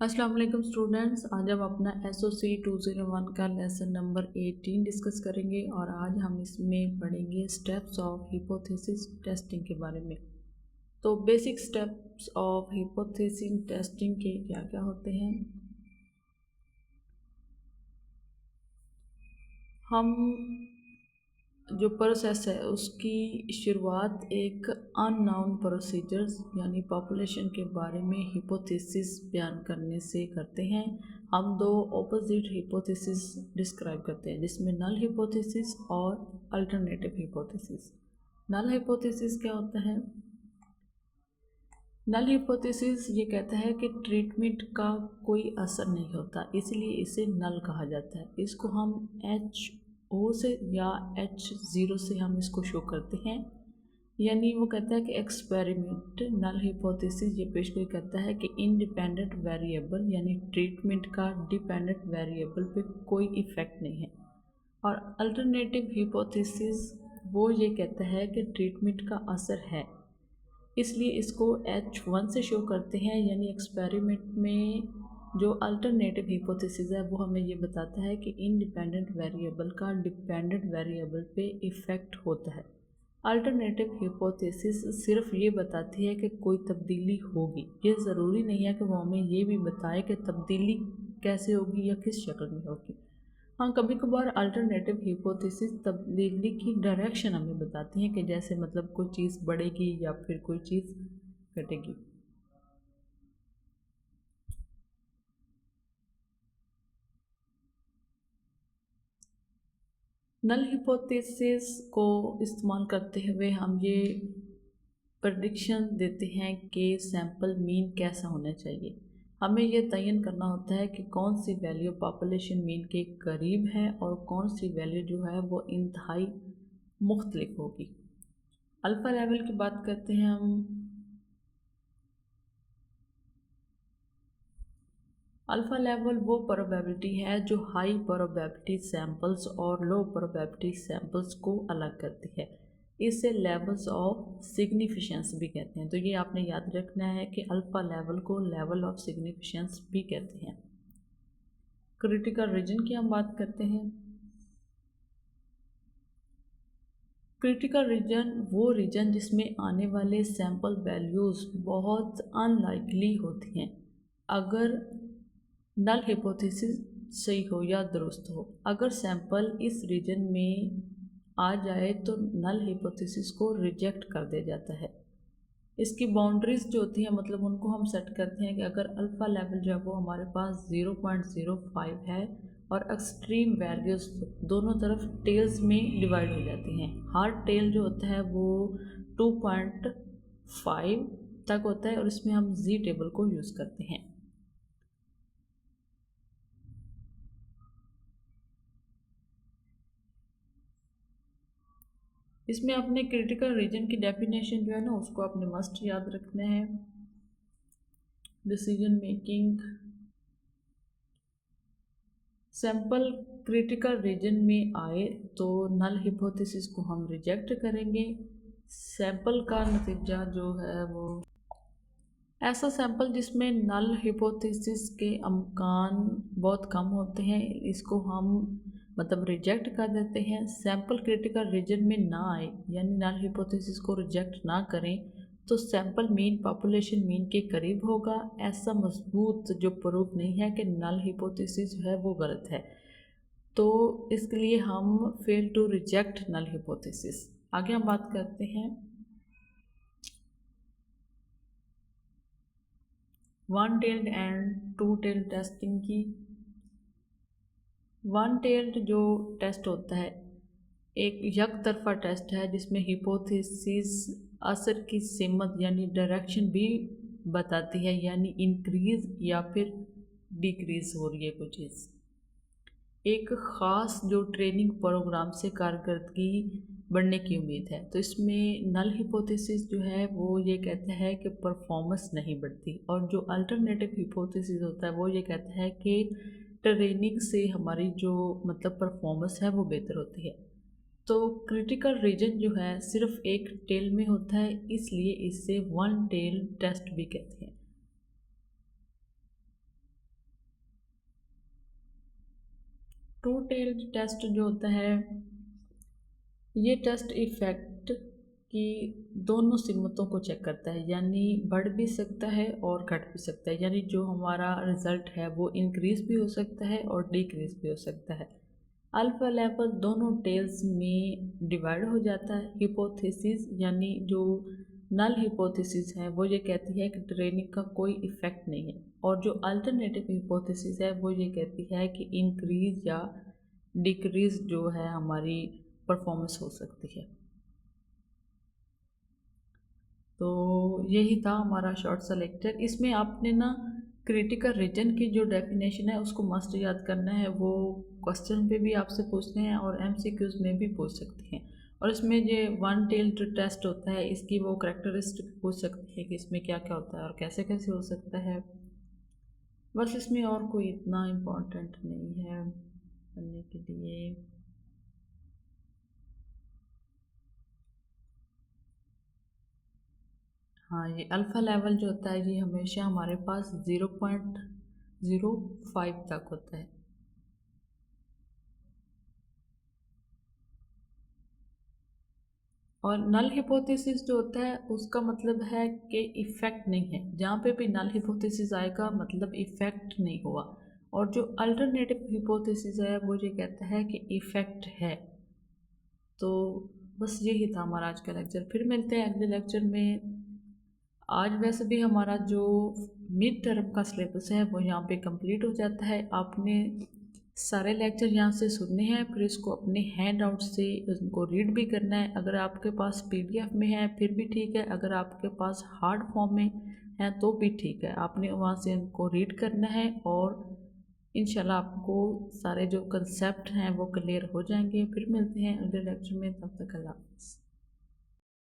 अस्सलाम वालेकुम स्टूडेंट्स, आज हम अपना SOC 201 का लेसन नंबर 18 डिस्कस करेंगे और आज हम इसमें पढ़ेंगे स्टेप्स ऑफ हिपोथेसिस टेस्टिंग के बारे में। तो basic steps of hypothesis testing के क्या क्या होते हैं। हम जो प्रोसेस है उसकी शुरुआत एक अननोन प्रोसीजर्स यानी पॉपुलेशन के बारे में हिपोथेसिस बयान करने से करते हैं। हम दो ऑपोजिट हिपोथेसिस डिस्क्राइब करते हैं जिसमें नल हिपोथेसिस और अल्टरनेटिव हिपोथेसिस। नल हिपोथेसिस क्या होता है? नल हिपोथेसिस ये कहता है कि ट्रीटमेंट का कोई असर नहीं होता, इसलिए इसे नल कहा जाता है। इसको हम HO से या H0 से हम इसको शो करते हैं। यानी वो कहता है कि एक्सपेरिमेंट नल हिपोथेसिस ये पेशगोई करता है कि इंडिपेंडेंट वेरिएबल यानी ट्रीटमेंट का डिपेंडेंट वेरिएबल पे कोई इफ़ेक्ट नहीं है। और अल्टरनेटिव हिपोथेसिस वो ये कहता है कि ट्रीटमेंट का असर है, इसलिए इसको H1 से शो करते हैं। यानी एक्सपेरिमेंट में जो अल्टरनेटिव हिपोथेसिस है वो हमें ये बताता है कि इंडिपेंडेंट वेरिएबल का डिपेंडेंट वेरिएबल पे इफ़ेक्ट होता है। अल्टरनेटिव हिपोथेसिस सिर्फ ये बताती है कि कोई तब्दीली होगी, ये ज़रूरी नहीं है कि वो हमें ये भी बताए कि तब्दीली कैसे होगी या किस शक्ल में होगी। हाँ, कभी कभार अल्टरनेटिव हिपोथेसिस तब्दीली की डायरेक्शन हमें बताती हैं कि जैसे मतलब कोई चीज़ बढ़ेगी या फिर कोई चीज़ घटेगी। नल हिपोथेसिस को इस्तेमाल करते हुए हम ये प्रेडिक्शन देते हैं कि सैंपल मीन कैसा होना चाहिए। हमें यह तयन करना होता है कि कौन सी वैल्यू पॉपुलेशन मीन के करीब है और कौन सी वैल्यू जो है वो इंतहाई मुख्तलिफ होगी। अल्फ़ा लेवल की बात करते हैं हम। अल्फ़ा लेवल वो प्रोबेबिलिटी है जो हाई प्रोबेबिलिटी सैंपल्स और लो प्रोबेबिलिटी सैंपल्स को अलग करती है। इसे लेवल्स ऑफ सिग्निफिकेंस भी कहते हैं। तो ये आपने याद रखना है कि अल्फ़ा लेवल को लेवल ऑफ सिग्निफिकेंस भी कहते हैं। क्रिटिकल रीजन की हम बात करते हैं। क्रिटिकल रीजन वो रीजन जिसमें आने वाले सैंपल वैल्यूज़ बहुत अनलाइकली होती हैं अगर नल हिपोथेसिस सही हो या दुरुस्त हो। अगर सैंपल इस रीजन में आ जाए तो नल हिपोथेसिस को रिजेक्ट कर दिया जाता है। इसकी बाउंड्रीज जो होती हैं मतलब उनको हम सेट करते हैं कि अगर अल्फ़ा लेवल जो है वो हमारे पास 0.05 है और एक्सट्रीम वैल्यूज दोनों तरफ टेल्स में डिवाइड हो जाती हैं। हार्ड टेल जो होता है वो 2.5 तक होता है और इसमें हम जी टेबल को यूज़ करते हैं। इसमें अपने क्रिटिकल रीजन की डेफिनेशन जो है ना उसको आपने मस्ट याद रखना है। Decision making, sample critical reason में आए तो नल हिपोथेसिस को हम रिजेक्ट करेंगे। सैंपल का नतीजा जो है वो ऐसा सैंपल जिसमें नल हिपोथेसिस के अमकान बहुत कम होते हैं इसको हम मतलब रिजेक्ट कर देते हैं। सैंपल क्रिटिकल रीजन में ना आए यानी नल हिपोथेसिस को रिजेक्ट ना करें तो सैंपल मीन पॉपुलेशन मीन के करीब होगा। ऐसा मजबूत जो प्रूफ नहीं है कि नल हिपोथेसिस जो है वो गलत है, तो इसके लिए हम fail to reject null hypothesis. आगे हम बात करते हैं one tailed and two tailed testing की। वन टेल्ड जो टेस्ट होता है एक यक तरफा टेस्ट है जिसमें हिपोथेसिस असर की सिमत यानी डायरेक्शन भी बताती है, यानी इंक्रीज या फिर डिक्रीज हो रही है कोई चीज़। एक ख़ास जो ट्रेनिंग प्रोग्राम से कारकर्दगी बढ़ने की उम्मीद है। तो इसमें नल हिपोथेसिस जो है वो ये कहता है कि परफॉर्मेंस नहीं बढ़ती और जो अल्टरनेटिव हिपोथेसिस होता है वो ये कहता है कि ट्रेनिंग से हमारी जो मतलब परफॉर्मेंस है वो बेहतर होती है। तो क्रिटिकल रीजन जो है सिर्फ एक टेल में होता है, इसलिए इसे वन टेल टेस्ट भी कहते हैं। टू टेल्ड टेस्ट जो होता है, ये टेस्ट इफेक्ट की दोनों सीमतों को चेक करता है, यानी बढ़ भी सकता है और घट भी सकता है, यानी जो हमारा रिज़ल्ट है वो इंक्रीज़ भी हो सकता है और डिक्रीज़ भी हो सकता है। अल्फ़ा लेवल दोनों टेल्स में डिवाइड हो जाता है। हिपोथेसिस यानी जो नल हिपोथेसिस है वो ये कहती है कि ट्रेनिंग का कोई इफ़ेक्ट नहीं है, और जो अल्टरनेटिव हिपोथेसिस है वो ये कहती है कि इंक्रीज़ या डिक्रीज़ जो है हमारी परफॉर्मेंस हो सकती है। तो यही था हमारा शॉर्ट सा लेक्चर। इसमें आपने ना क्रिटिकल रीजन की जो डेफिनेशन है उसको मस्ट याद करना है, वो क्वेश्चन पे भी आपसे पूछते हैं और एमसीक्यूज में भी पूछ सकते हैं। और इसमें ये वन टेल्ड टेस्ट होता है, इसकी वो करेक्टरिस्टिक पूछ सकते हैं कि इसमें क्या क्या होता है और कैसे कैसे हो सकता है। बस इसमें और कोई इतना इम्पोर्टेंट नहीं है करने के लिए। हाँ, ये अल्फ़ा लेवल जो होता है ये हमेशा हमारे पास 0.05 तक होता है। और नल हिपोथेसिस जो होता है उसका मतलब है कि इफ़ेक्ट नहीं है, जहाँ पे भी नल हिपोथेसिस आएगा मतलब इफ़ेक्ट नहीं हुआ। और जो अल्टरनेटिव हिपोथेसिस है वो ये कहता है कि इफ़ेक्ट है। तो बस यही था हमारा आज का लेक्चर, फिर मिलते हैं अगले लेक्चर में। आज वैसे भी हमारा जो मिड टर्म का सिलेबस है वो यहाँ पे कंप्लीट हो जाता है। आपने सारे लेक्चर यहाँ से सुनने हैं, फिर इसको अपने हैंड आउट से उनको रीड भी करना है। अगर आपके पास पीडीएफ में है फिर भी ठीक है, अगर आपके पास हार्ड फॉर्म में है तो भी ठीक है। आपने वहाँ से उनको रीड करना है और इंशाल्लाह आपको सारे जो कंसेप्ट हैं वो क्लियर हो जाएंगे। फिर मिलते हैं अगले लेक्चर में, तब तक अल्लाह हाफ़िज़।